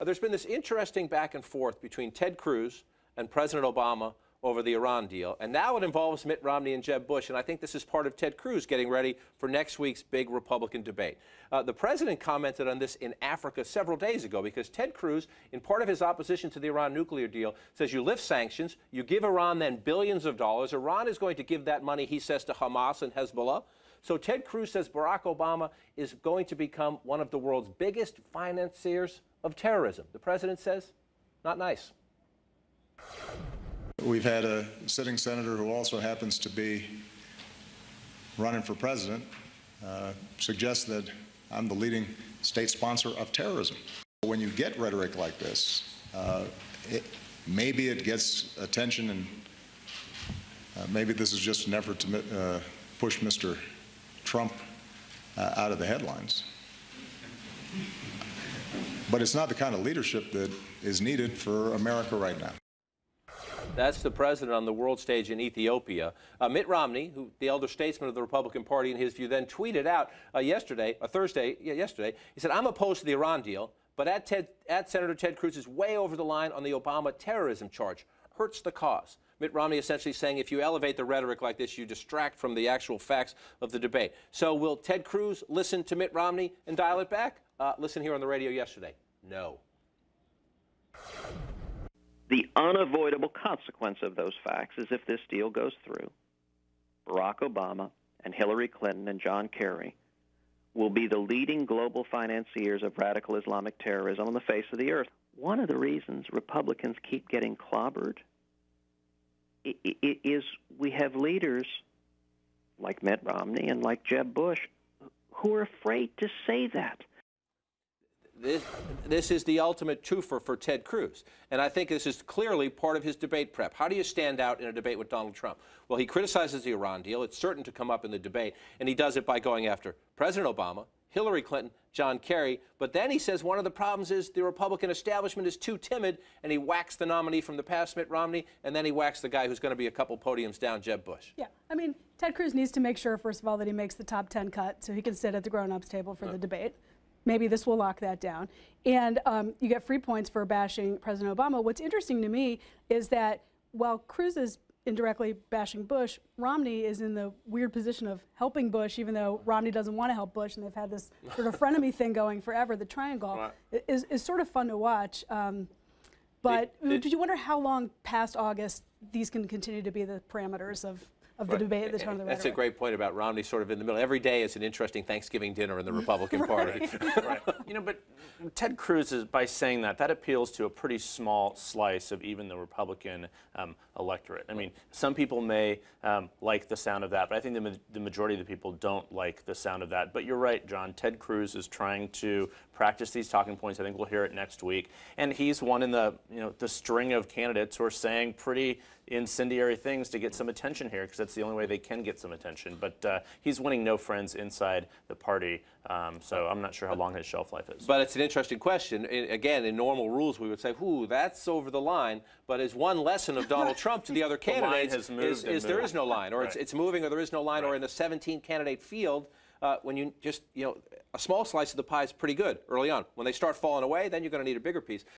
there's been this interesting back and forth between Ted Cruz and President Obama over the Iran deal, and now it involves Mitt Romney and Jeb Bush, and I think this is part of Ted Cruz getting ready for next week's big Republican debate. The president commented on this in Africa several days ago because Ted Cruz, in part of his opposition to the Iran nuclear deal, says you lift sanctions, you give Iran then billions of dollars. Iran is going to give that money, he says, to Hamas and Hezbollah. So Ted Cruz says Barack Obama is going to become one of the world's biggest financiers of terrorism. The president says, not nice. We've had a sitting senator who also happens to be running for president suggest that I'm the leading state sponsor of terrorism. When you get rhetoric like this, maybe it gets attention, and maybe this is just an effort to push Mr. Trump out of the headlines. But it's not the kind of leadership that is needed for America right now. That's the president on the world stage in Ethiopia. Mitt Romney, who the elder statesman of the Republican Party in his view, then tweeted out yesterday, he said, I'm opposed to the Iran deal, but at Senator Ted Cruz is way over the line on the Obama terrorism charge. Hurts the cause. Mitt Romney essentially saying if you elevate the rhetoric like this, you distract from the actual facts of the debate. So will Ted Cruz listen to Mitt Romney and dial it back? Listen here on the radio yesterday. No. The unavoidable consequence of those facts is if this deal goes through, Barack Obama and Hillary Clinton and John Kerry will be the leading global financiers of radical Islamic terrorism on the face of the earth. One of the reasons Republicans keep getting clobbered is we have leaders like Mitt Romney and like Jeb Bush who are afraid to say that. This is the ultimate twofer for Ted Cruz. And I think this is clearly part of his debate prep. How do you stand out in a debate with Donald Trump? Well, he criticizes the Iran deal. It's certain to come up in the debate. And he does it by going after President Obama, Hillary Clinton, John Kerry. But then he says one of the problems is the Republican establishment is too timid. And he whacks the nominee from the past, Mitt Romney. And then he whacks the guy who's going to be a couple podiums down, Jeb Bush. Yeah. I mean, Ted Cruz needs to make sure, first of all, that he makes the top 10 cut so he can sit at the grown-ups table for the debate. Maybe this will lock that down. And you get free points for bashing President Obama. What's interesting to me is that while Cruz is indirectly bashing Bush, Romney is in the weird position of helping Bush, even though Romney doesn't want to help Bush, and they've had this sort of frenemy thing going forever. The triangle is sort of fun to watch. But did you wonder how long past August these can continue to be the parameters of the debate, the tone of the rhetoric? That's a great point about Romney sort of in the middle. Every day is an interesting Thanksgiving dinner in the Republican Party. Right. You know, but Ted Cruz, is, by saying that appeals to a pretty small slice of even the Republican electorate. I mean, some people may like the sound of that, but I think the majority of the people don't like the sound of that. But you're right, John. Ted Cruz is trying to practice these talking points. I think we'll hear it next week. And he's one in the string of candidates who are saying pretty incendiary things to get some attention here, because that's the only way they can get some attention. But he's winning no friends inside the party, so I'm not sure how long his shelf life is. But it's an interesting question. Again, in normal rules, we would say, "Ooh, that's over the line." But as one lesson of Donald Trump to the other candidates is there is no line, or it's moving, or there is no line, or in a 17-candidate field. When you just, a small slice of the pie is pretty good early on. When they start falling away, then you're going to need a bigger piece.